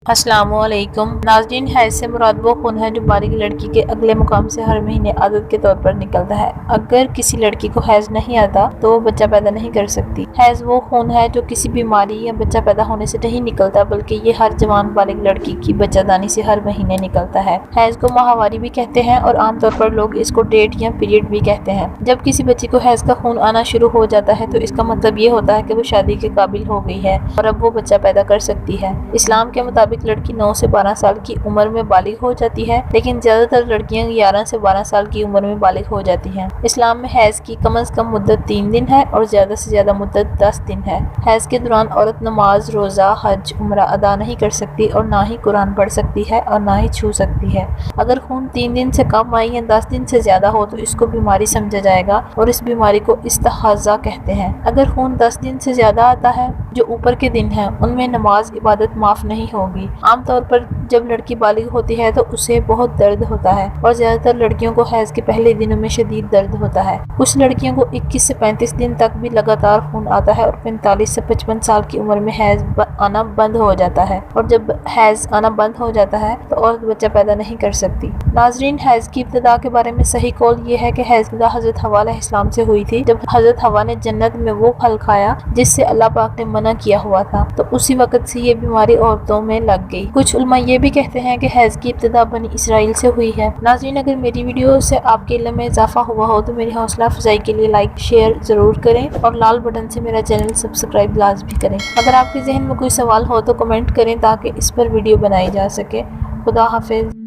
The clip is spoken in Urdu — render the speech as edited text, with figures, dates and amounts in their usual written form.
السلام علیکم ناظرین، حیض سے مراد وہ خون ہے جو بالغ لڑکی کے اگلے مقام سے ہر مہینے عادت کے طور پر نکلتا ہے۔ اگر کسی لڑکی کو حیض نہیں آتا تو وہ بچہ پیدا نہیں کر سکتی۔ حیض وہ خون ہے جو کسی بیماری یا بچہ پیدا ہونے سے نہیں نکلتا، بلکہ یہ ہر جوان بالغ لڑکی کی بچہ دانی سے ہر مہینے نکلتا ہے۔ حیض کو ماہواری بھی کہتے ہیں اور عام طور پر لوگ اس کو ڈیٹ یا پیریڈ بھی کہتے ہیں۔ جب کسی بچی کو حیض کا خون آنا شروع ہو جاتا ہے تو اس کا مطلب یہ ہوتا ہے کہ وہ شادی کے قابل ہو گئی ہے اور اب وہ بچہ پیدا کر سکتی ہے۔ اسلام کے مطابق لڑکی 9 سے 12 سال کی عمر میں بالغ ہو جاتی ہے، لیکن زیادہ تر لڑکیاں 11 سے 12 سال کی عمر میں بالغ ہو جاتی ہیں۔ اسلام میں حیض کی کم از کم مدت 3 دن ہے اور زیادہ سے زیادہ مدت 10 دن ہے۔ حیض کے دوران عورت نماز، روزہ، حج، عمرہ ادا نہیں کر سکتی اور نہ ہی قرآن پڑھ سکتی ہے اور نہ ہی چھو سکتی ہے۔ اگر خون 3 دن سے کم آئے یا 10 دن سے زیادہ ہو تو اس کو بیماری سمجھا جائے گا اور اس بیماری کو استحاضہ کہتے ہیں۔ اگر خون 10 دن سے زیادہ آتا ہے جو اوپر کے دن ہیں، ان میں نماز عبادت معاف نہیں ہوگی۔ عام طور پر جب لڑکی بالغ ہوتی ہے تو اسے بہت درد ہوتا ہے اور زیادہ تر لڑکیوں کو حیض کے پہلے دنوں میں شدید درد ہوتا ہے۔ کچھ لڑکیوں کو 21 سے 35 دن تک بھی لگاتار خون آتا ہے اور 45 سے 55 سال کی عمر میں حیض آنا بند ہو جاتا ہے، اور جب حیض آنا بند ہو جاتا ہے تو عورت بچہ پیدا نہیں کر سکتی۔ ناظرین، حیض کی ابتدا کے بارے میں صحیح قول یہ ہے کہ حیض ابتدا حضرت حوا علیہ السلام سے ہوئی تھی، جب حضرت حوا نے جنت میں وہ پھل کھایا جس سے اللہ پاک نے منع کیا ہوا تھا، تو اسی وقت سے یہ بیماری عورتوں میں لگ گئی۔ کچھ علماء یہ بھی کہتے ہیں کہ حیض کی ابتدا بنی اسرائیل سے ہوئی ہے۔ ناظرین، اگر میری ویڈیو سے آپ کے علم میں اضافہ ہوا ہو تو میری حوصلہ افزائی کے لیے لائک شیئر ضرور کریں اور لال بٹن سے میرا چینل سبسکرائب لازمی کریں۔ اگر آپ کے ذہن میں کوئی سوال ہو تو کمنٹ کریں تاکہ اس پر ویڈیو بنائی جا سکے۔ خدا حافظ۔